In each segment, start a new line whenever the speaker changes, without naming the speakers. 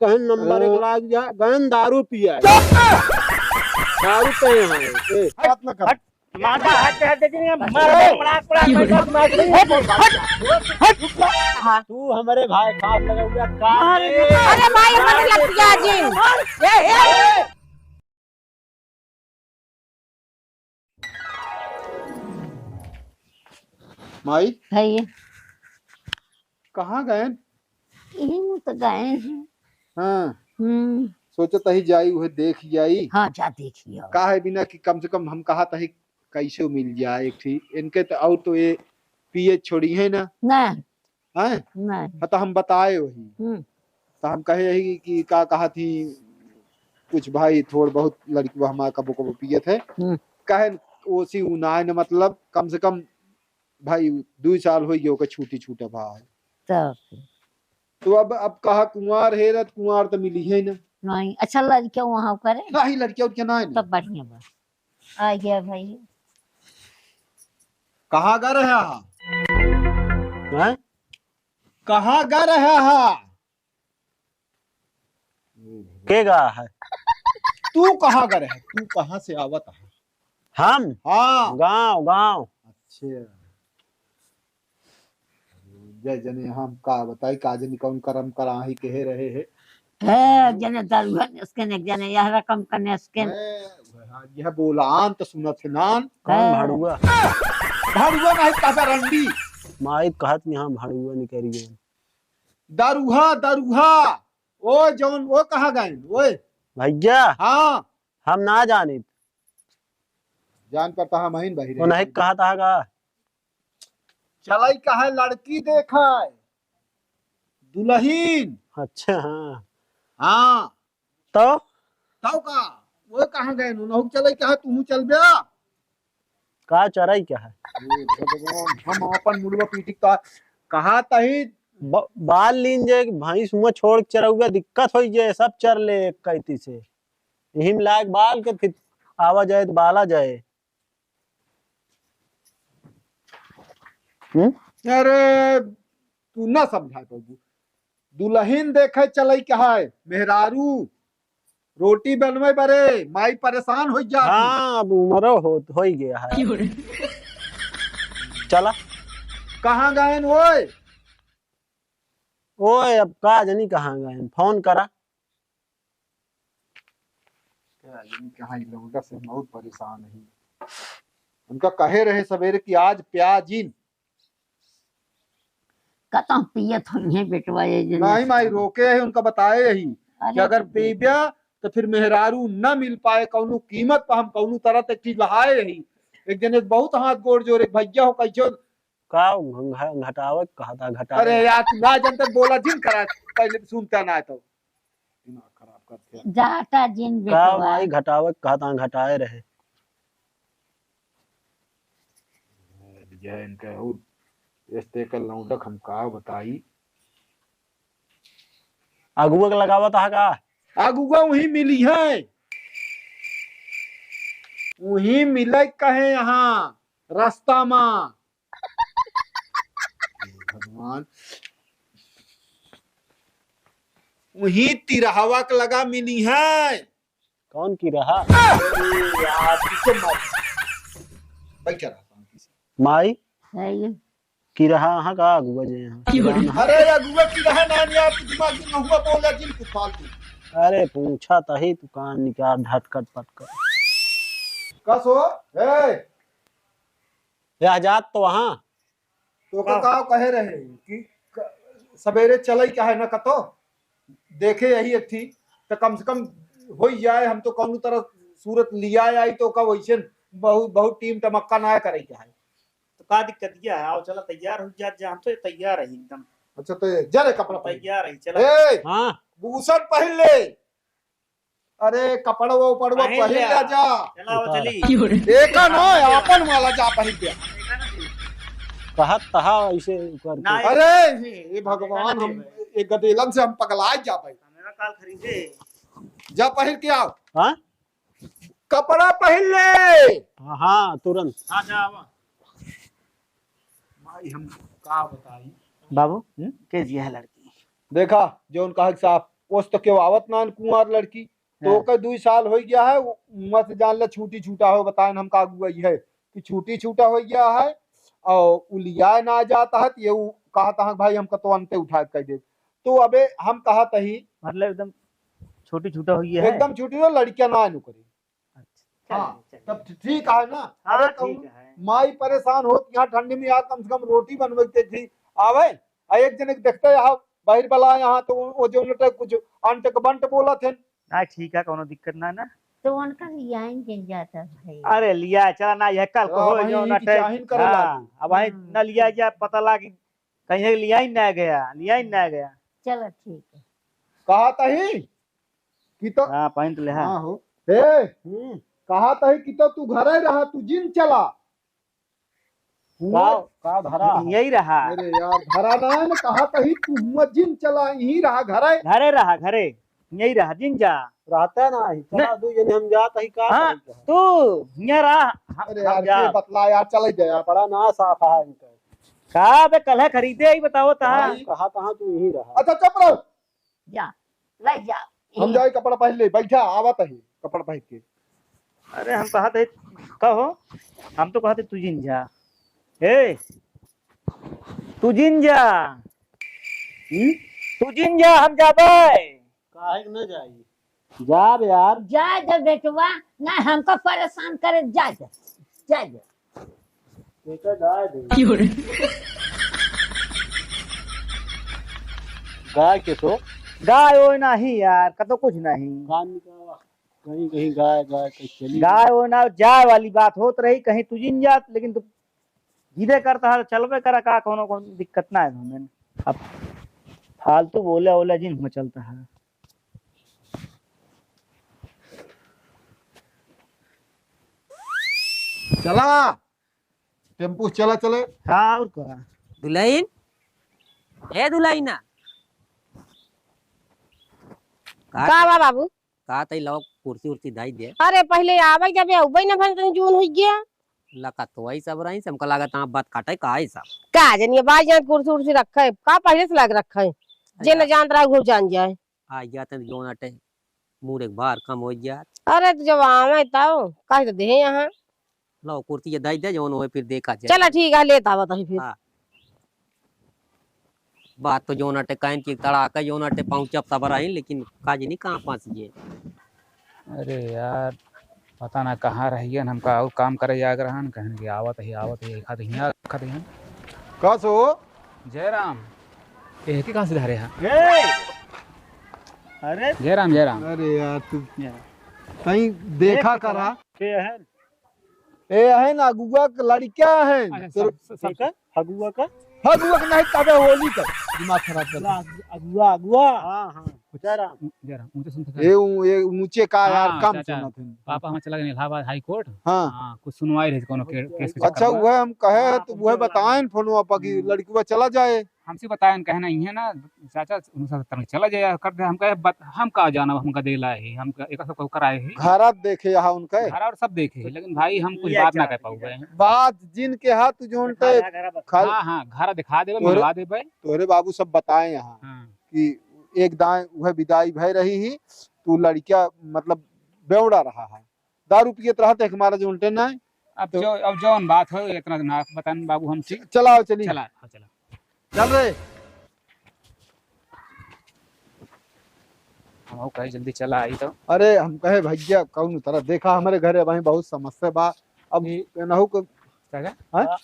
कहन नंबर एक लाख जा गहन दारू पिया दारू पे यहाँ
हाथ न कर।
माता हाथ पे हाथ दे दी मारो पड़ा पड़ा मार
तू हमारे भाई बाप लगा हुआ कान में।
अरे भाई मत लग पिया जी
माई
भाई
कहाँ गए?
यही मुँह तो गए हैं।
हाँ
हम्म।
सोचो तही जाई उहे देख जाई
हाँ जा देखिए
का है बिना कि कम से कम हम कहा तही कैसे मिल जाए एक ठीक इनके तो और तो ये पिए छोड़ी है ना
नहीं
हैं
नहीं
हाँ तो हम बताए वही तो हम कहे यही कि का कहा थी कुछ भाई थोड़ बहुत लड़की वो हमारा कबो कबो पिए थे कहे ओसी उनाए न मतलब कम से कम भाई 2 साल हो गए ओके छूटी छूटा भाई तो अब कहा कुंवार है रत कुंवार तो मिली है ना
नहीं अच्छा लड़किया वहाँ करे
नहीं लड़कियां उनके ना है ना
तब बढ़िया बात आ गया भाई
कहाँ गा रहा
हैं?
कहाँ गा रहा
के गा है
तू कहाँ गा रहा तू कहाँ से आवत है
हम
हाँ
गांव गांव
अच्छा जय जने हम का बताई काजनी कौन करम करा ही कहे रहे है
जने दरुहन इसके ने जने यह रकम करने इसके
यह बोलान तो सुनत है नान
कौन भाड़ुआ
भाड़ुआ नहीं काका रंडी
माई कहत यहाँ भाड़ुआ निकल गए
दारूहा दारूहा ओ जौन वो कहाँ गए ओए
भैया
हाँ
हम ना जाने
जान पता है महीन भाई
वो नहीं कहा था गा
चलाई कहा लड़की देखा दुल्हीन
अच्छा हाँ
हाँ
तो
ताऊ का वो कहाँ गए नहुक चले कहा तू चल बया
का चराई क्या है
भगवान हम अपन मुड़वा पीटी का कहा तही
बाल लीन जे भैंस मुँह छोड़ के चरौगा दिक्कत हो जाए सब चर ले एक कैती से यही में लायक बाल के फिर आवा जाए तो बाला जाए
अरे तू ना समझा बाबू दुल्हीन देखे चले कहा मेहरारू रोटी बनवे बरे माई परेशान हो जा
हाँ अब उम्र हो ही गया है चला
कहाँ गए ओए
ओए अब का जनी कहाँ गए फोन करा
कहाँ लौंडा से बहुत परेशान है उनका कहे रहे सवेरे कि आज प्याजिन
कतम पियत होई है बेटवा ये
नहीं माई रोके है उनका बताए यही कि अगर पीबिया तो फिर मेहरारू न मिल पाए कौनो कीमत पर हम कौनो तरह तक चीज लहाए यही एक जने बहुत हाथ गोड़ जोड़े भैया हो कैसे
का घटावत कहा था घटा
अरे यार तू ना जनता बोला जिन करा पहले सुनता ना तो दिमाग खराब करते
जाटा जिन
का
बेटवा
भाई घटावत कहा था घटाए रहे
जय इनका और इस्ते का लौंडक हम का बताई
अगुआ के लगावा था का
अगुआ वही मिली है वही मिले कहे यहाँ रास्ता में भगवान वही तिरहवा के लगा मिली है
कौन की रहा
यार किसे मार भाई क्या रहा
माई
है ये
की रहा हाँ का अगुआ जे यहाँ
अरे अगुआ की रहा ना यार दिमाग में हुआ बोला जिन कुछ फालतू
अरे पूछा तही तू कान निकाल ढटकट पटकर
कसो ए
या जात तो वहाँ
तो का कहे रहे कि सवेरे चले क्या है ना कतो देखे यही थी तो कम से कम हो ही जाए हम तो कौन तरह सूरत लिया आई तो का वैसे बहुत बहुत टीम टमक्का ना करे क्या है
तो का दिक्कत क्या है आओ चला तैयार हो जा हम तो तैयार है एकदम
अच्छा तो जरे कपड़ा
तैयार है चला
ए
हाँ
बूसट पहन ले अरे कपड़ा वो पड़वा पहन ले जा
चला वो चली
देखा ना अपन वाला जा पहन दे
कहत तहा ऐसे करके
अरे ये भगवान हम एक गदेलन से हम पगलाए जा पाए
मेरा काल खरीदे
जा पहन के आओ
हाँ
कपड़ा पहन ले
हाँ तुरंत
हाँ जा
भाई हम का बताई
बाबू
कैसी है लड़की
देखा जो उनका हक साफ उस तो केव आवत ना कुंवार लड़की तो के 2 साल हो गया है मत जान ले छूटी छूटा हो बताए हम का गई है कि छूटी छूटा हो गया है और उलिया ना जाता है ये कहता है भाई हमका तो अंते उठा के दे तो अबे हम कहत ही
मतलब एकदम छोटी छूटा हो गया है
एकदम छूटी हो लड़कियां ना नु करे
अच्छा
हाँ, तब ठीक है ना
हाँ
अरे
ठीक
कहूं,
है
माई परेशान होती यहाँ ठंडी में यार कम से कम रोटी बनवाते थी आवे आ एक जने के देखते यहाँ बाहर बला यहाँ तो वो जो उन्हें कुछ अंट बंट बोला थे
ना ठीक है कोनो दिक्कत ना
तो उनका आएंगे जाता भाई
अरे लिया चला ना यह कल को हो
वहीं
जो
की
ना
चाहीन करे लागी।
अब भाई न लिया गया पता लगा कहीं लिया ही ना गया लिया ही ना गया
चलो ठीक है
कहा तही कि तो
हाँ पॉइंट ले
हाँ हो ए कहा तही कि तो तू घरे रहा तू जिन चला
का धरा
यही रहा
अरे यार घरा ना है ना कहा तही तू हुआ जिन चला यही रहा घरे
घरे रहा घरे यही रहा दिन जा
रहता ना ही चला दू जने हम जात ही का
हाँ
करी
तू यहाँ रहा
अरे यार ये बतला यार चले गया
बड़ा ना साफ है इनका
कहा बे कल खरीदे ही बताओ ता
कहा कहा तू यही रहा
अच्छा चुप रहो
जा ले जा
हम जाए कपड़ा पहन ले बैठा आवत है कपड़ा पहन के
अरे हम कहते कहो हम तो कहते तू जिन जा ए तू जिन जा तू जिन जा हम जाबे
काहे न जाई जाब यार
जा जा बेटवा ना हमको परेशान करे जा जा जा जा
बेटा गाय दे गाय के तो
गाय हो नहीं यार कतो कुछ नहीं
कान निकावा कहीं कहीं गाय गाय कहीं चली
गाय हो ना जाए वाली बात होत रही कहीं तू जिन जात लेकिन तू जीदे करता है चलबे करा का कोनो कौन दिक्कत ना है हमें अब फालतू बोले ओले जिन में चलता है
चला टेम्पू चला चले
हाँ और क्या
दुल्हन ए दुल्हना
का बा बाबू
का तई लव कुर्सी उर्सी दाई दे
अरे पहले आवे जब उबई न भन तनी जून हो गया
लका तो वही सब रही हमका लागत आप बात काटे का है सब
का जनिए बाज जान कुर्सी उर्सी रखे का पहले से लग रखे जे न जानत रहा घुस जान जाए
आ गया त जोन अटे मुंह एक बार कम हो गया
अरे तो जब आवे तब कह तो दे यहाँ
लव कुर्सी ये दाई दे जोन होए फिर देखा जाए
चला ठीक है लेता आवा तही फिर
हाँ। बात तो जोन अटे काइन की तड़ाका जोन अटे पहुंचब सब रही लेकिन काज नहीं कहां फंस गए
अरे यार पता ना कहाँ रहिए हमका और काम करे जाग रहा कहने की आवत है खाते यहाँ खाते हैं
का सो
जयराम ये के कहाँ से धारे हैं
अरे
जयराम
अरे यार तू कहीं देखा करा
ये है
ए है ना अगुआ के लड़कियां हैं
सबका हगुआ का
अगुआ के नहीं तबे होली का दिमाग खराब कर
अगुआ अगुआ हाँ हाँ
जयराम मुझे सुनते
ये ऊंचे का यार
हाँ,
कम
चाचा।
सुना थे
पापा हम चला गए इलाहाबाद हाई कोर्ट
हाँ
हाँ कुछ सुनवाई रही कोनो केस के
अच्छा
चक्कर में।
वह हम कहे तो वह बताएं फोन पर कि लड़की चला जाए
हमसे बताया कहना ही है ना चाचा उनसे चला जाए कर दे हम कहे हम का जाना हमका दे लाए है हम एक सब कराए है
घर देखे यहाँ उनके
घर और सब देखे है लेकिन भाई हम कुछ बात ना कर पाऊ गए हैं
बात जिन के हाथ जोनते खल
हाँ हाँ घर दिखा देबे
तोरे-
मिलवा देबे
तोरे बाबू सब बताए यहाँ
हाँ
कि एक दाएं वह विदाई भय रही ही तू लड़किया मतलब बेवड़ा रहा है दारू पियत रहते हमारा जो उल्टे ना
अब जौन बात हो इतना ना बतान बाबू हम
चलाओ चलिए
चला हाँ, चला
चल रहे
हम कहे जल्दी चला आई तो
अरे हम कहे भैया कौन तरह देखा हमारे घरे वहीं बहुत समस्या बा अब नहु को
क्या
हाँ?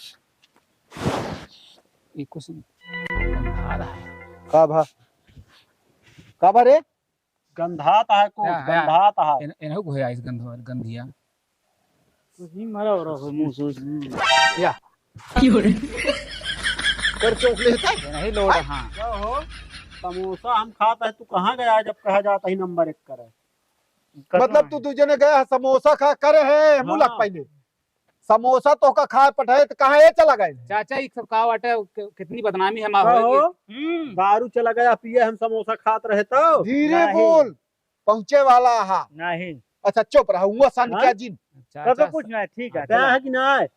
ये कुछ आ रहा है
का भा रे
गंधाता है को
हाँ,
गंधाता है
एनहु को है इस गंधिया
नहीं मरा हो रहा मुंह से
या
कर चौक लेता
नहीं लोड हाँ
क्या हो समोसा हम खाता है तू कहाँ गया जब कहा जाता ही नंबर 1 करे
मतलब तू तुझे ने गया समोसा खा करे है मुंह लग पहले समोसा तो का खाए पठाए तो कहाँ ये चला गए
चाचा एक सब का वाटे कितनी बदनामी है
क्या
माहौल
हो
की
दारू चला गया पिए हम समोसा खात रहे तो
धीरे
नहीं।
बोल पहुंचे वाला हा
नहीं
अच्छा चुप रहा हुआ सन
हाँ?
क्या जिन
तो कुछ नहीं ठीक है
क्या है कि नहीं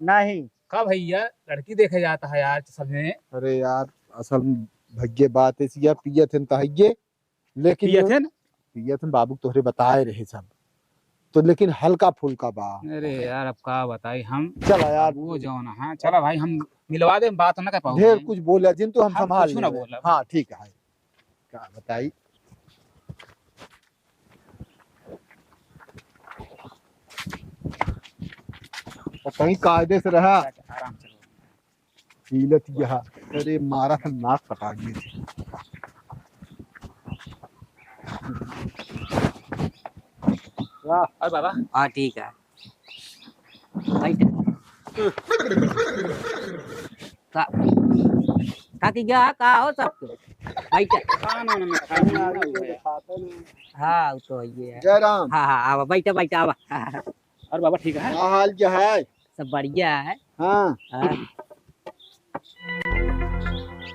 नहीं
का भैया लड़की देखे जाता है यार सब में
अरे यार असल में भग्य बात है सिया पिए थे तहये लेकिन
पिए थे ना?
पिए थे बाबू तोहरे बताए रहे सब तो, लेकिन हल्का फुल्का बा।
अरे यार अब का बताई हम।
चला यार,
वो जो ना, हाँ चलो भाई हम मिलवा दे, बात ना कर पाऊंगा।
ढेर कुछ बोले जिन तो हम
हम
संभाल
कुछ ना
लेंगे।
बोला।
हाँ ठीक है, क्या बताई। और कहीं कायदे से रहा
आराम से।
हीलत यह, अरे मारा था नाक कटा दिए थे।
और बाबा
हाँ ठीक है भाई। का की गया का हो सबके भाई।
खाना में
हाँ वो तो ये है।
जय राम।
हाँ हाँ आवा बैठा बैठा आवा।
और बाबा ठीक है?
क्या हाल क्या है?
सब बढ़िया है।
हाँ
हाँ।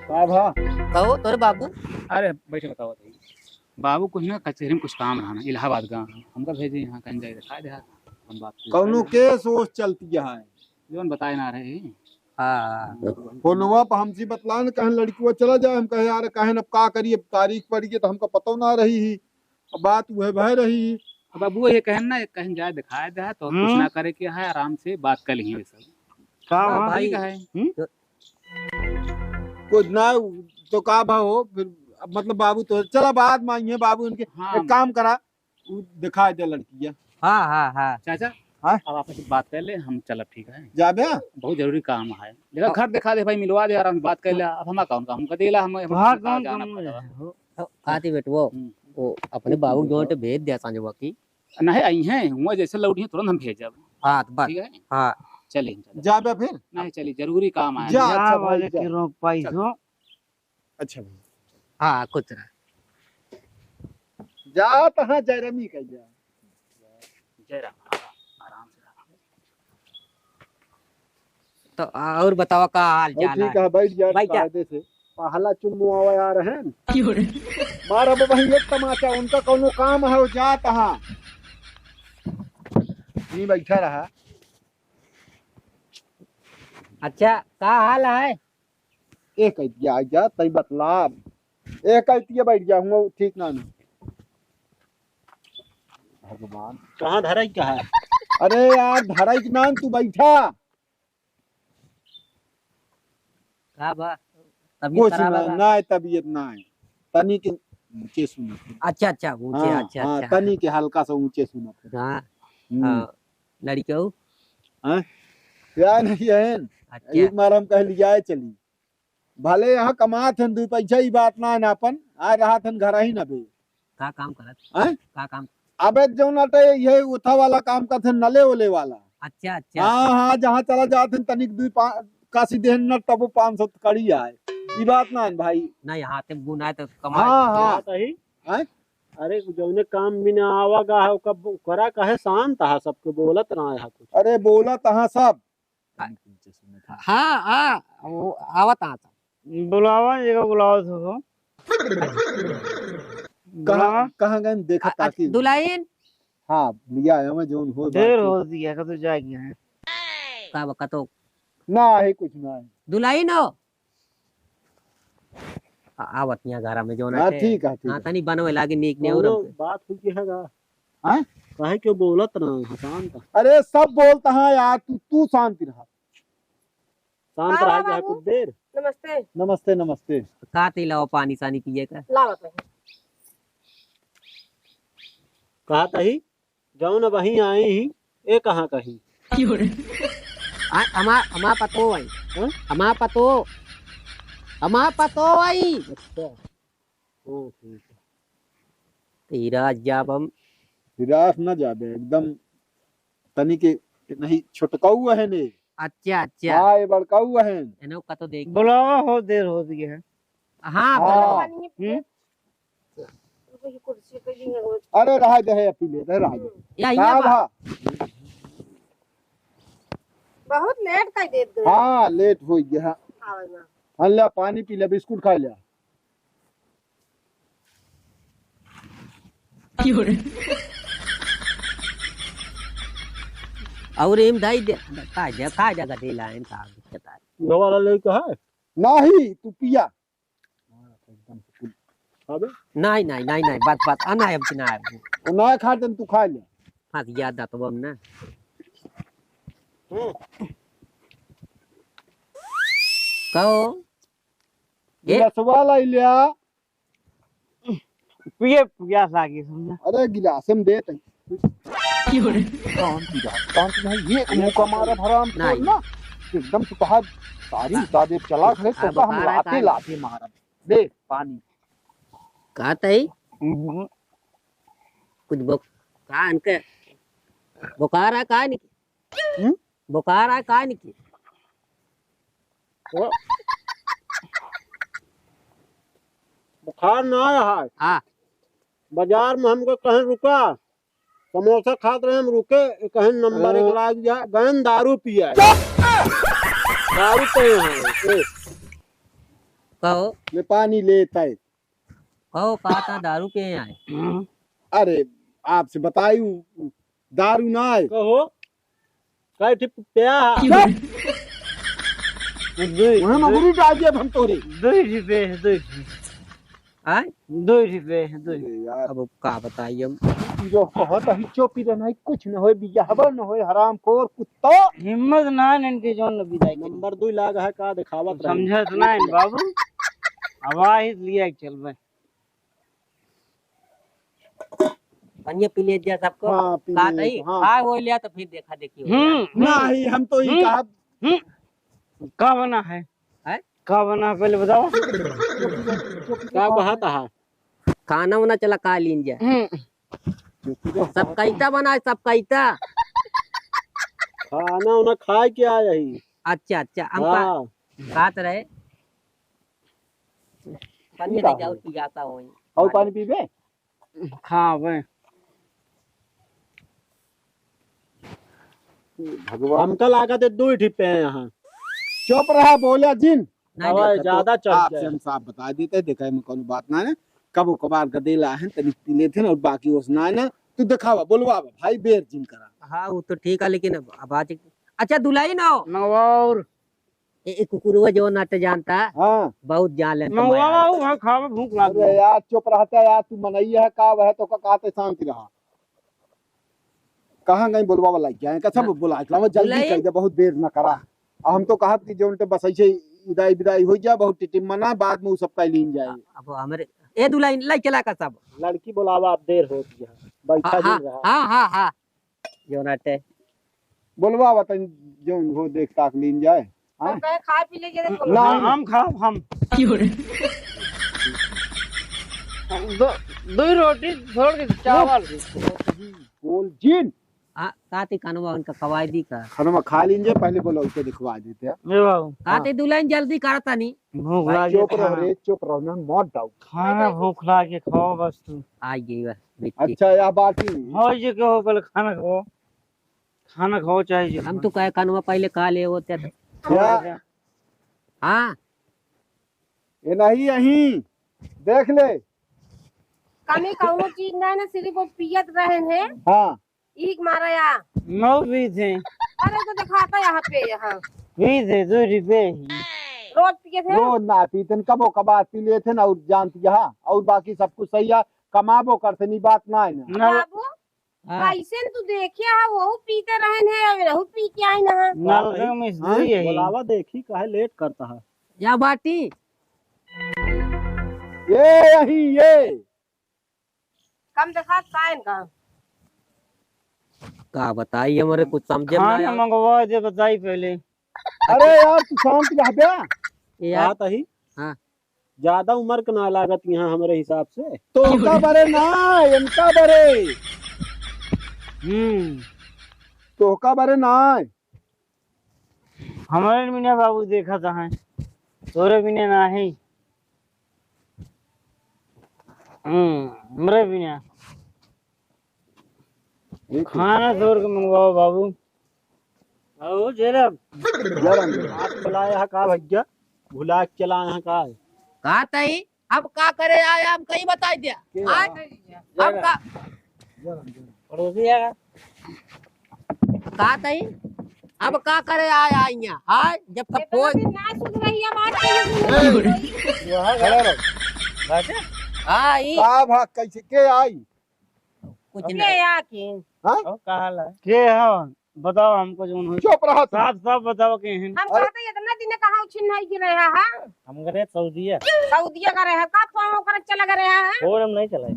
बाबा
कहो तोरे बाबू।
अरे बैठे बताओ बताइए। बाबू कुछ ना कचहरी में कुछ काम रहा ना, इलाहाबाद गाँव हमको भेजे यहाँ कहीं जाए दिखा दे हम बात
कौनो के सोच चलती है
जीवन बताए ना रहे।
हाँ
फोनवा पर हमसे बतला न कहीं लड़की चला जाए। हम कहे यार कहे अब का करिए, तारीख पड़ी है तो हमको पता ना रही ही, बात वह भय रही।
अब बाबू ये कहन ना कहीं जाए दिखाए दे तो कुछ ना करे के है, आराम से बात कर ली सब।
हाँ
भाई।
ठीक है।
कुछ ना तो का भाव हो फिर, अब मतलब बाबू तो चला बाद में आई है बाबू इनके।
हाँ।
एक काम करा, वो दिखाए दे लड़की
हाँ हाँ हाँ।
चाचा
हाँ?
अब आपस में बात कर ले हम चलब। ठीक है,
जाबे।
बहुत जरूरी काम है। देखा घर दिखा दे भाई, मिलवा दे, आराम से बात कर ले। अब हम कौन काम कदेला हम जाना पड़ेगा।
आती बेट वो अपने बाबू जो है भेज दिया सांझवा की।
नहीं आई हैं हुआ जैसे लौटी हैं तुरंत हम भेजब।
हाँ तो बस।
ठीक है,
हाँ
चलिए
जाबे फिर।
नहीं चलिए, जरूरी काम आया।
जा अच्छा भाई
वाले
जा।
के रोक पाई हो।
अच्छा भाई
हाँ कुछ ना।
जा तहाँ जयरमी कह जा।
जय राम। आराम से।
तो और बताओ का हाल
और
चाल
ठीक
है।
है, बैठ जा
बैठ जा।
कायदे से। पहला चुन्नू आवा यार है मारा वही एक तमाचा, उनका कोनो काम है वो जा तहाँ नहीं बैठा रहा।
अच्छा का हाल है।
एक कहतिया आ जा तई बतला, एक कहतिया बैठ जा हूँ ठीक ना नहीं। भगवान
कहाँ धराई क्या है?
अरे यार धराई के नाम तू बैठा।
का बा तबीयत
कुछ
खराब
ना
है।
ना तबीयत ना है, तनी के ऊंचे सुनत।
अच्छा अच्छा ऊंचे।
हाँ,
अच्छा
हाँ,
अच्छा।
तनी के हल्का सा ऊंचे सुनत।
हाँ
हम्म।
हाँ, लड़कियों।
क्या नहीं है
अच्छा
एक बार हम कह लिया चली भले यहाँ कमात हन 2 पैसा ही बात ना है ना अपन आ रहा थन घर ही ना बे।
का काम करत
हैं?
का काम।
अबे जो नाटे ये उठा वाला काम का थे नले ओले वाला।
अच्छा अच्छा।
हाँ हाँ जहाँ चला जाते हैं तनिक 2 काशी देहन न तब 500 कड़ी आए। ये बात ना है भाई।
नहीं हाथे गुना है तो कमाए।
हाँ हाँ
सही।
हैं?
अरे जौने काम बिना आवागा है कब करा कहे शांत है, सबके बोलत ना है कुछ।
अरे बोला तहाँ सब।
हाँ हाँ वो आवत आता।
बुलावा जगह बुलाओ तो
कहाँ कहाँ गए देखा ताकि।
दुलाइन
हाँ लिया है मैं जो हो
देर हो दिया का तो जाएगी है।
का बका तो
ना है कुछ ना है।
दुलाइन हो आवत यहाँ घर में जो ना
हाँ ठीक है ठीक
हाँ
है।
तनी बनवे लागे नीक ने और
कौनो बात हुई की हैगा?
हैं?
काहे क्यों बोलत ना है शांत?
अरे सब बोलता है यार, तू शांति रहा।
शांत रह जा कुछ देर।
नमस्ते।
नमस्ते नमस्ते।
का ती लाओ पानी सानी पिए का।
लावत है।
कहा तही जाओ ना वहीं आए ही ए कहाँ कही।
हमा पतो आई हमा पतो आई।
अच्छा हाँ ठीक है।
तेरा जब हम
निराश न जाबे एकदम तनी के नहीं छोटकाऊ है ने।
अच्छा अच्छा
हाँ ये बड़काऊ है।
एनो का तो देख।
बुलावा हो देर हो गई है।
हाँ
हाँ।
बोलो।
कुर्सी पे भी है वो।
अरे रहा दे है पीले दे रहा दे।
या
हाँ
या
भा।
बहुत लेट कर देत गए।
हाँ लेट हो गया।
आवे ना।
हल्ला पानी पी ले, बिस्कुट खा लिया।
और एम दाई दे खा जगह दे लाइन का दिक्कत है।
ये वाला ले कहा है?
नहीं तू पिया। एकदम से
खाबे
नहीं नहीं नहीं नहीं बात बात आना है अब ना
वो ना खा तन तू खा ले
हाँ याद आता बम ना कहो ये
गिलासवा ला लिया
पिए प्यास लागी समझा।
अरे गिलास में दे तई शांति नहीं ये मुंह का मारा हराम खोर
नहीं।
ना एकदम से कहा सारी उतादे चला खड़े तो का हम
बुखार है,
लाते
का-
लाते मारा दे पानी
कहा तई कुछ कहा इनके बुखार है कहा नहीं बुखार है कहा नहीं
बुखार ना आया है
हाँ
बाजार में हमको कहीं रुका समोसा खाते रहे हम रुके कहीं नंबर एक लाग जा गए दारू पिया दारू पे हैं
कहो
ये पानी लेता है
कहो कहा था दारू पे आए
अरे आपसे बतायू दारू ना है
कहो कई ठिप पिया
वहां मगरी डाल दिया हम तोरे
2 रुपए 2
आए
2 रुपए 2
यार
अब का बताइए हम
जो कहत है चोपी रहना कुछ न होए बियाहबा न होए हरामखोर कुत्ता
हिम्मत ना इनके जोन विदाई करी।
नंबर 2 लाग है का दिखावत रहे
समझत ना इन बाबू आवाज लिया चलबे
पनिया पी ले जा सबको
हाँ, पी
कहा
ले,
तई
हाँ।
हाँ वो लिया तो फिर देखा देखी हो
नहीं हम तो ही कहा
का बना है
हैं?
का बना पहले बताओ।
क्या बात है
खाना वाना चला का लीन जाए सब कैता बना है, सब कैता
खाना उन्हें खाए के आया ही
अच्छा अच्छा हम
हाँ
खात रहे पनिया नहीं जाओ पी जाता हो
और पानी पीबे
हाँ भाई
भगवान
हमका लागत है 2 ठिप हैं यहाँ
चुप रहा बोला जिन
नहीं
हवा
नहीं
ज्यादा चढ़
आपसे
जाए
हम साफ बता देते देखा में कौन बात ना है कबो कबार का देला है तनी पी लेते ना और बाकी उसना है ना तू दिखावा बोलवा भाई बेर जिन करा
हाँ वो तो ठीक है लेकिन अब आज अच्छा दुलाई ना हो
मंगवाओ
एक कुकुरवा जो नाटे जानता है
हाँ
बहुत जान ले
मंगवाओ वहाँ खावे भूख लाग
अरे यार चुप रहता यार तू मनैया है का वह तो का कहते शांति रहा कहाँ गई बोलवा वाला क्या है सब बुला के लावा जल्दी
बुलाई?
कर दे बहुत देर न करा और हम तो कहत कि जो उनटे बस ऐसे विदाई विदाई हो जा बहुत टिटिम मना बाद में वो सब का लीन जाए
अब हमारे ए दुलाई लाई चला का सब
लड़की बुलावा अब देर हो गया बैठा
हाँ
दिन रहा
हाँ हाँ हाँ जो नाटे
बोलवा वतन जो हो देख ताक लीन जाए हाँ?
कहे खा पी ले जरा
ना
हम खाओ हम दो रोटी छोड़ के चावल
बोल जिन
हाँ काते कानवा उनका कवायदी का
खाना खा लीजिए पहले बोलो उसे दिखवा देते हैं
मेरे बाबू
काते दुलाई जल्दी करता नहीं
भूख लागे
चुप रहो
खाना
रे चुप रहो ना मत डाउ
खाना भूख लागे खाओ बस तू
आ गई बस मिट्टी
अच्छा या बाकी
हो जे कहो पहले खाना खाओ चाहे जे
हम तो कहे कानवा पहले खा ले होते
या
हाँ
ये नहीं यही देख ले
कमी कौनो चीज ना ना सिर्फ वो पियत रहे हैं
हाँ
एक मारा या
नौ भी थे
अरे तो दिखाता यहाँ पे यहाँ
भी थे 2 रुपए ही
रोज पिए थे
रोज ना पीते कबो कबार पी लेते ना और जानती यहाँ और बाकी सब कुछ सही है कमाबो करते नहीं बात ना है ना
ना
बाबू
हाँ
कैसे तू देखे है वो पीते रहे हैं रहू पी के आई ना
ना में
हाँ?
यही
बुलावा देखी काहे लेट करता है
या बाटी
ये यही ये
कम देखा कायन का
का बताइए हमारे कुछ समझे में ना
खाना
आया।
मंगवा दे बताई पहले
अरे यार तू शांत रह बे
ये यार
बात ही
हाँ
ज्यादा उम्र का ना लागत यहाँ हमारे हिसाब से
तो उनका बरे ना इनका बरे तो का बरे ना
हमारे बिना बाबू देखा था है तोरे बिना ना है मेरे बिना खाना छोड़ के मंगवाओ बाबू आओ जरा
आप बुलाया है का भैया भुला के चला यहाँ का है?
कहा तई अब का करे आया हम कहीं बता दिया आज अब का
पड़ोसी आएगा
कहा तई अब का करे आया यहाँ हाय जब का फोन
ना सुन रही है बात
खड़ा रहो बैठे
आई
का भा कैसे के आई?
कुछ
के
नहीं
या के
के हो बताओ हमको जो उन्होंने
चुप रहा तू।
साफ साफ बताओ के हैं
हम कहते इतना दिन कहाँ छिन्नाई की रहा है
हम गए सऊदीया
सऊदीया का रहा का फोन कर चला कर रहा है
फोन हम नहीं चलाए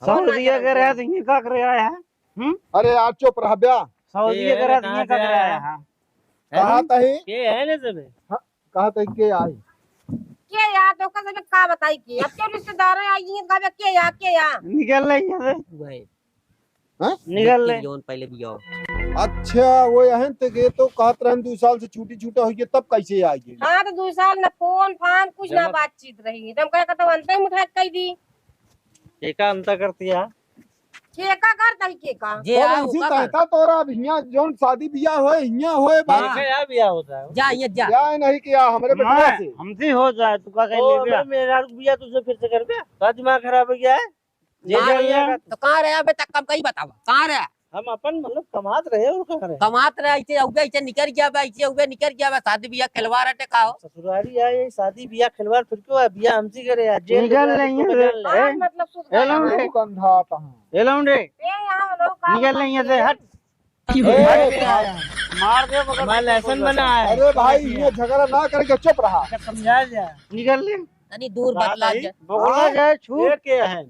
सऊदीया के रहा तो ये का कर रहा है
अरे यार चुप रहा ब्या।
सऊदीया के रहा तो ये का कर रहा है
कहा तही
के है ना सब
कहा तही के आई?
के या तो का सब का बताई की अब क्यों रिश्तेदार आई हैं का के या
निकल ले यहाँ से
भाई
निकल ले
जोन पहले भी आओ
अच्छा वो यहन ते गे तो कहत रहन 2 साल से छूटी छूटा हुई तब कैसे आई गई?
हाँ तो 2 साल न फोन फान कुछ ना बातचीत रही तुम कहे तो अंत ही मुठा कही दी
एका अंतर करती है
के का करता ही के का
जे आओ
इसी कहता तोरा अब हियां जोन शादी बियाह होए हियां होए बात
हाँ।
क्या बिया होता है
जा ये जा
क्या नहीं किया हमरे बेटा से।
हमसे हो जाए तू का कहीं ले गया मेरा बिया तुझे फिर से कर दिया तो दिमाग खराब हो गया है
तो कहाँ रहे अबे तक कब कहीं बतावा कहाँ रहे
हम अपन मतलब कमात रहे और कहाँ रहे
कमात रहे ऐसे उगे ऐसे निकल गया बा ऐसे उगे निकल गया बा शादी बियाह खिलवाड़ अटे का हो
ससुराली आए शादी बिया खिलवाड़ फिर क्यों है बिया हमसे करे यार जेल निकल नहीं है
मतलब सुध
तू कंधा कहां
एलाउंड रे
यहाँ लोग का
निकल नहीं है से हट मार दे मगर मैं लेसन बना है
अरे भाई ये झगड़ा ना करके चुप रहा।
समझा जा निकल ले
तनी दूर बतला जा
बोलना जाए छूट के है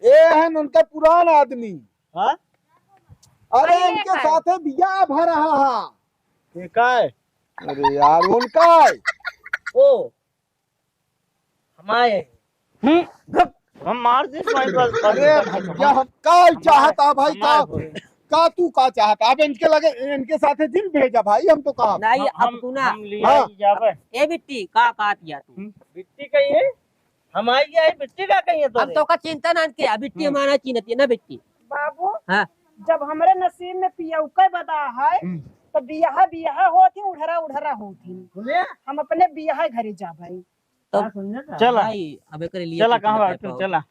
ए है उनका पुराना आदमी।
हां
अरे इनके साथे बियाह भर रहा है।
के काय
अरे यार उनका
ओ
हमारे हम मार दे भाई बस
अरे भैया हम का चाहता भाई का तू का चाहता? अब इनके लगे इनके साथे जिन भेजा भाई हम तो कहा
नहीं अब तू ना
हम लिया जावे
ए बिट्टी का दिया तू
बिट्टी कही है हमारी है बिट्टी का कही है
अब तो का चिंता ना के बिट्टी हमारा चिन्हती है ना बिट्टी
बाबू
हाँ
जब हमारे नसीब में पियौके बदा है तो बियाह होती उड़हरा होती हम अपने बियाह घरे जा भाई
चला
भाई अबे करे लिए
चला कहां बात चला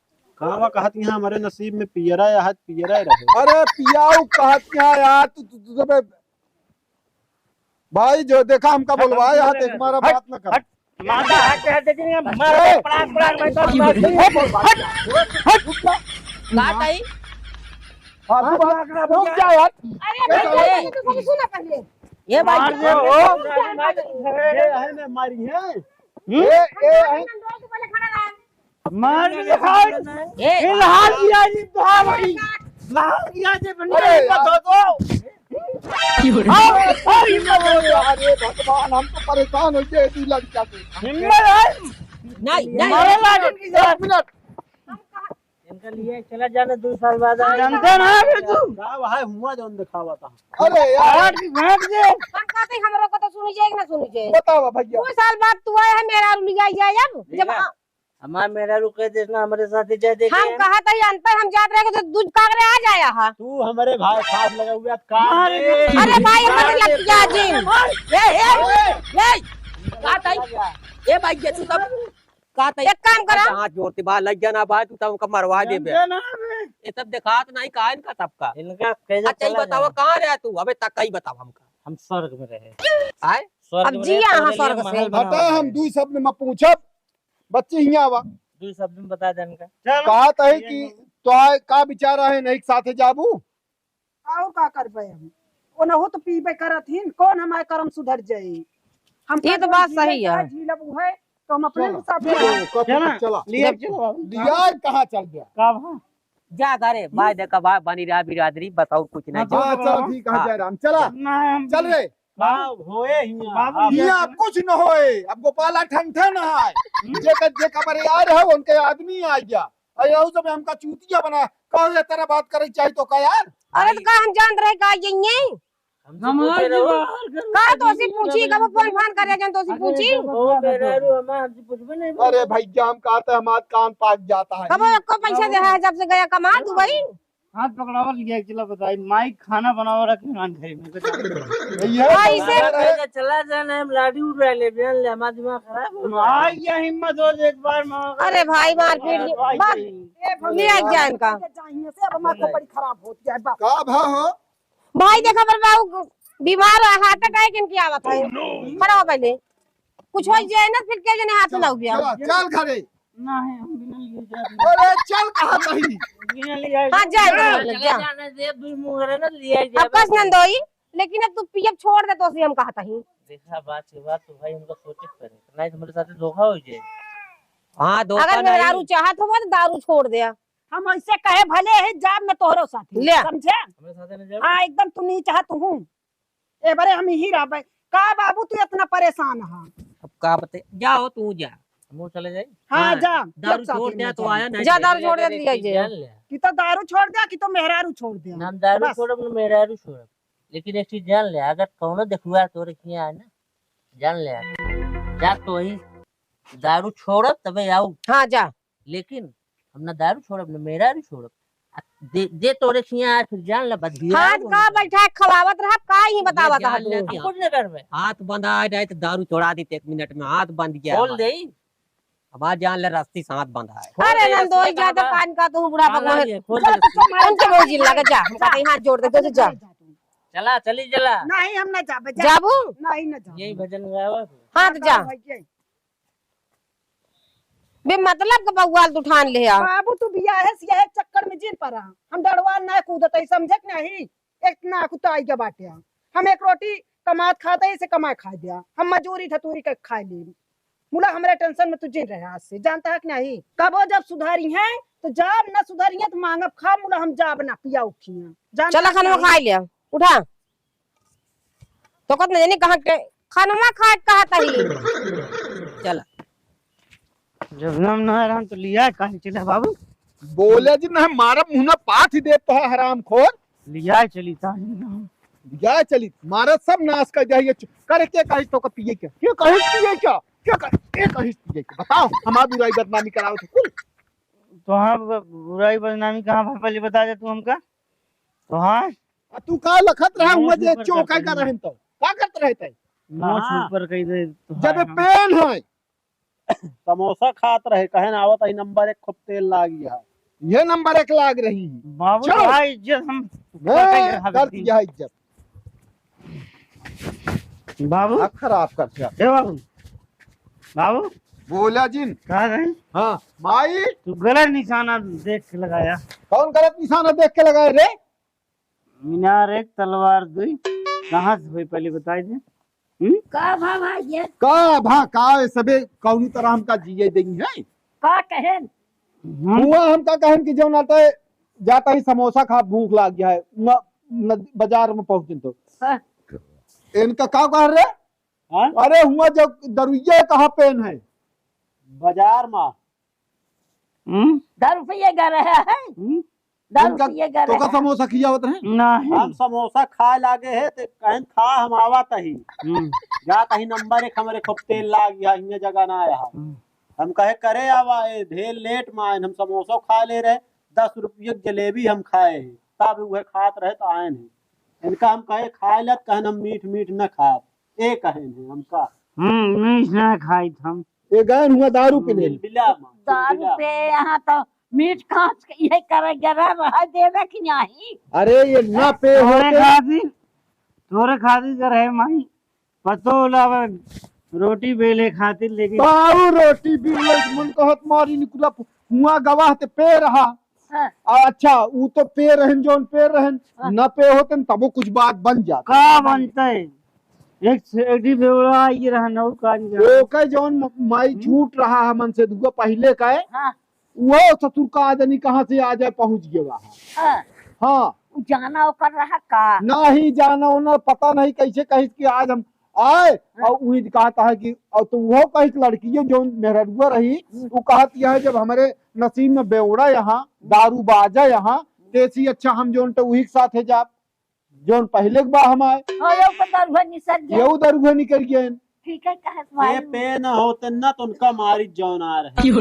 कहाँ कहती हैं हमारे नसीब में पियरा या पियरा ही रहे।
अरे पियाऊ कहती है यार तू भाई जो देखा हमका बुलवाया है देख हमारा बात न कर।
माता हाथ हाथ देंगे मार पड़ाक पड़ाक भाई
काट आई
रुक जा यार।
अरे भाई तो सुना पहले
ये भाई
मार दे
ये है ना मारी है
ए
मार दे
ए
फिलहाल दिया जी भाई लाल दिया जी बंदे मत हो तो
अरे भगवान हम तो परेशान हो गए इस लड़का से।
हिम्मत है
नहीं
मारे
नहीं
लाडन की
एक मिनट
इनका लिए चला जाने 2 साल बाद जानते ना बे तू
क्या है हुआ जो दिखावा था।
अरे यार
आठ की भाग दे
हम कहते हैं हमरो को तो सुनी जाएगी ना सुनी जाए
बताओ भैया
2 साल बाद तू आया है मेरा लिया जाए जब
हमारा मेरा रुके देखना हमारे साथ ही जाए देखे
हम कहा था अंतर हम जात रहे तो दूध कागरे आ जाया हा
तू हमारे भाई साथ लगा हुआ काट दे।
अरे भाई हमारे लग गया जी
ए काट आई ए भाई ये तू सब काट आई
एक काम करा
हाथ जोड़ते बाहर लग जाना भाई तू तब हमका मरवा दे बे
ना बे
ये सब दिखात नहीं कहा इनका सबका
इनका कैसे
अच्छा ही बताओ कहाँ रहा तू अबे तक कहीं बताओ हमका
हम स्वर्ग में रहे
आए
स्वर्ग
अब
में
जिया
रहे,
हाँ
तो
स्वर्ग
मेरे लिए
से।
महल
बता हम 2 शब्द में पूछब बच्चे हिया आवा
2 शब्द में बता दे इनका
बात है कि तो का विचार है नहीं साथे जाबू
और का करबे हम ओनहु तो पीबे करथिन कौन हमारे कर्म सुधर जाई हम
ये तो बात सही है।
झीलब है तो हम अपने साथ
चला
लिया चलो
लिया कहाँ चल गया?
कब
जा करे भाई देखा भाई बनी रहा बिरादरी बताओ कुछ नहीं
हाँ चल ठीक है जयराम चला चल रे
होए हियां
हिया कुछ न होए अब गोपाला ठंठे न है जे खबर यार है उनके आदमी आ गया अरे यहू सब हमका चूतिया बना कहो ये तरह बात करे चाहिए तो का यार
अरे तो का हम जान रहे का ये का तो सी पूछी कब फोन फान करे जन तो सी पूछी
अरे भैया हम कहते हैं हमारा कान पाक जाता है
कब को पैसा दे है जब से गया कमा दुबई
हाथ पकड़ावा लिया चलो बताई माइक खाना बनावा रखे मान घर में
भैया
चला जाना हम लाडी उड़ रहे ले बयान ले हमारा दिमाग खराब आ गया हिम्मत हो एक बार
अरे भाई मार पीट ले आ जाए इनका
चाहिए से अब माथा बड़ी खराब होती है बाप
का भा हो
भाई देखा पर बाबू बीमार हार्ट अटैक इनकी आवत है खड़ा हो पहले कुछ हो जाए ना फिर क्या जने हाथ लग गया
चल घरे
नहीं हम बिना लिए जा
अरे चल कहाँ कहीं
बिना लिए
हाँ जाए जा
जाने दे दूर मुंह ना लिए
अब कस नंदोई लेकिन अब तू पियब छोड़ दे तो हम कहता ही
देखा बात तो भाई हमको सोचे करे नहीं तो मेरे साथ धोखा हो जाए।
हाँ धोखा
अगर मेरा दारू
नहीं
चाहत हो तो दारू छोड़ दे
हम ऐसे कहे भले है जाब में तोहरो साथी
ले।
समझे
हमारे साथ न जाओ।
हाँ एकदम तू नहीं चाहत हूँ ए बारे हम ही रह का बाबू तू इतना परेशान है
अब का बते जाओ तू जा
हम चले जाए।
हाँ
हाँ,
जा
दारू छोड़ दिया तो आया नहीं
जा दारू छोड़ दे दिया जे
जान ले
कि तो दारू छोड़ दिया कि तो मेहरारू छोड़ दिया
हम दारू
बस।
छोड़ब न मेहरारू छोड़ब लेकिन एक चीज जान ले अगर कौनो देखुआ तोरे किया है ना जान ले जा तो ही दारू छोड़ब तबे आऊ
हाँ जा
लेकिन हम ना दारू छोड़ब न मेहरारू छोड़ब दे तोरे किया है फिर जान ले बधिया
हाथ का बैठा है, खवावत रहा का ही बतावत
जान ले
है
कि
कुछ न करबे
हाथ बंधा है तो दारू छोड़ा दी 1 मिनट में हाथ बंध गया
बोल दे
अब आज जान ले रस्ती से हाथ बंधा है
अरे नंदोई जा तो कान का तू बुढ़ा भगवान उनके वो जिल लगा जा हम कहते हाथ जोड़ दे तो जा
चला चली चला
नहीं हम ना जाबे
जाबू
नहीं ना जा
यही भजन गावा
हाँ तो जा बे मतलब का बउआल तू ठान ले आ
बाबू तू बिया है सिया है चक्कर में जिन पड़ा हम डरवा ना कूदत समझे नहीं इतना कुताई के बाटे हम एक रोटी कमात खाते इसे कमा खा दिया हम मजूरी धतूरी के खा ली मुला हमारे टेंशन में तू जिन रहे आज से जानता है कि नहीं कबो जब सुधारी है तो जाब ना सुधारी है तो मांगब खा मुला हम जाब ना पिया उठिया
चला खाना खा लिया उठा तो कत नहीं जानी कहाँ खाना खा कहता ही
चल
जब नाम ना रहा तो लिया कहीं चला बाबू
बोले जी ना मारा मुंह ना पाथ ही देता है हराम खोर
लिया चली था
या चली मारा सब नाश कर जाइए करे के कही तो का पिए क्या क्यों कही पिए क्या कही पिए क्या बताओ हमारी बुराई बदनामी कराओ तो कुल
तो हाँ बुराई बदनामी कहाँ भाई पहले बता दे तू हमका तो हाँ
तू का लखत रहा हुआ जे चौका का रहन तो का करत रहते
मोछ ऊपर कही दे तो
जब पेन है
समोसा खात रहे कहे ना आवत आई नंबर 1 खूब तेल लाग गया
ये नंबर 1 लाग रही है
बाबू
चलो।
भाई इज्जत हम
कर दिया इज्जत
बाबू
खराब कर दिया
ए बाबू बाबू
बोला जिन
कहा रहे
हाँ माई
तू गलत निशाना देख के लगाया
कौन गलत निशाना देख के लगाए रे
मीनार 1 तलवार 2 कहाँ से हुई पहले बताई दे
का भावा ये
का भा का सबे कौनी तरह हमका जिए देंगी है
का कहे
हुआ हमका कहन कि जो नाते जाता ही समोसा खा भूख लाग गया है बाजार में पहुंचे तो
हाँ।
इनका का कह रहे
हाँ?
अरे हुआ जो दरुइया कहाँ पेन है
बाजार में
10 रुपये गा रहा है 10
इनका
रुपये गा
तो का
रहा है
समोसा खिया होता है
नहीं
हम समोसा खा लागे है तो कहन खा हम आवत ही जात ही नंबर 1 हमारे खूब तेल लाग गया इन्हें जगह ना आया हम कहे करे आवा ढेर लेट में आए हम समोसा खा ले रहे 10 रुपये की जलेबी हम खाए तब वह खात रहे तो आए नहीं इनका हम कहे खाए लत कहन हम मीठ मीठ न खा ए कहे हमका
मीठ ना खाई हम
ये गए हुआ दारू पीने
बिलबिला में,
10
बिलबिला।
रुपये यहाँ तो मीठ खास ये करे गरा रहा देवे कि नहीं
अरे ये ना पे
तोरे खातिर कर है माई पतो लावा रोटी बेले खातिर लेके
दारू रोटी भी मन कहत मारी निकला हुआ गवाह ते पे रहा
हाँ।
अच्छा वो तो पे रहन जोन पे रहन न पे होते तब वो कुछ बात बन जाता
का बनता है एक सेडी बेवड़ा ये रहना
वो कह जोन माई झूठ रहा है मन से दुगो पहले का है
हाँ
वो ससुर का आदमी कहाँ से आ जाए पहुंच गया वहाँ
हाँ
हाँ
जाना ओकर रहा का
ना ही जाना उन्हें पता नहीं कैसे कही कि आज हम आए और वही कहता है कि और तो वो कही लड़की है जो मेहरुआ रही वो कहती है जब हमारे नसीब में बेवड़ा यहाँ दारू बाजा यहाँ तेसी अच्छा हम जोन तो वही के साथ है जाप जोन पहले के बार हम आए
हो यो को दरभा निसर गया
ये दरुआ निकल गए
ठीक है कहे
ये
भाई
पे न होते न तो उनका मारी जौन आ रहे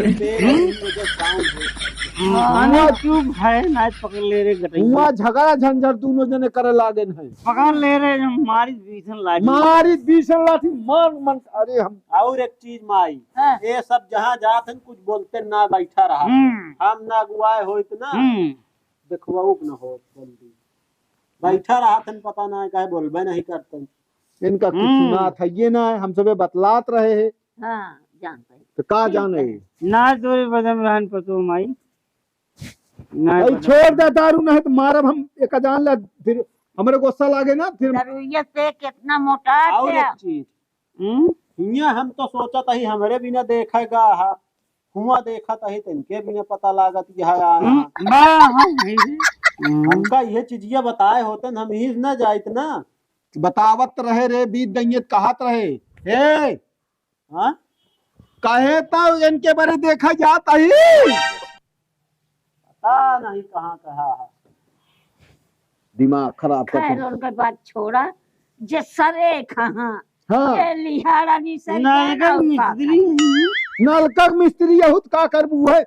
आने चुप है ना पकड़ ले रे गटई
हुआ झगड़ा झंझट दोनों जने करे लागे है
पकड़ ले रे हमारी भीषण लाठी
मारी भीषण लाठी मान मन अरे हम
और एक चीज माई
हाँ।
ये सब जहाँ जात हैं कुछ बोलते ना बैठा रहा हम ना अगुआए होइत ना देखवाऊ न हो जल्दी बैठा रहा थन पता ना कहे बोलबे नहीं करते
इनका कुछ सुना था ये ना हम सबे बतलात रहे हैं
हाँ जानता है
तो का जाने
ना तोरे बदम रहन पतो माई ना
भाई छोड़ दे दारू नहीं तो मारब हम एक जान ले फिर हमरे गुस्सा लागे ना फिर
दरुइया से कितना मोटा
और
थे
एक चीज हियां हम तो सोचत ही हमरे बिना देखेगा हा हुआ देखत ही तिनके बिना पता लागत यह हमका ये चीजिया बताए होते हम ही न जाइत ना
बतावत रहे रे बीत गईत कहत रहे हे
हाँ
कहे तो इनके बारे देखा जाता ही
पता नहीं कहाँ कहा है
दिमाग खराब कर
खैर उनका बात छोड़ा जे सरे कहाँ
हाँ
ये लिहाड़ा नहीं सही
नलका मिस्त्री
नलका मिस्त्री यहूत का करबू है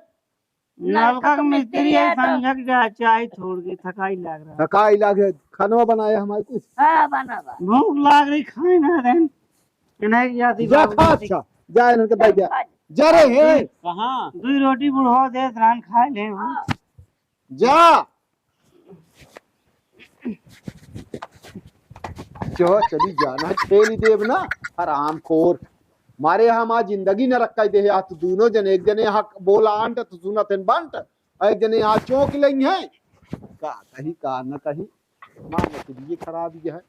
नलका
तो
मिस्त्री है
तो-
समझक जा चाय छोड़ के थकाई लग रहा
थकाई लागे खानवा बनाया हमारे कुछ
हाँ बना बा
भूख लाग रही खाए ना रहन नहीं जाती
जा खा अच्छा जा इनके दे जा जा रे हे
कहाँ
दो रोटी बुढ़वा दे रान खाए ले
जा जो चली जाना खेल देव ना आराम खोर मारे हम आज जिंदगी न रखा दे तू दोनों जने एक जने यहाँ बोला आंट तो सुना तेन बंट एक जने यहाँ चौक लई है का कही का न कही मां ये खराब ही है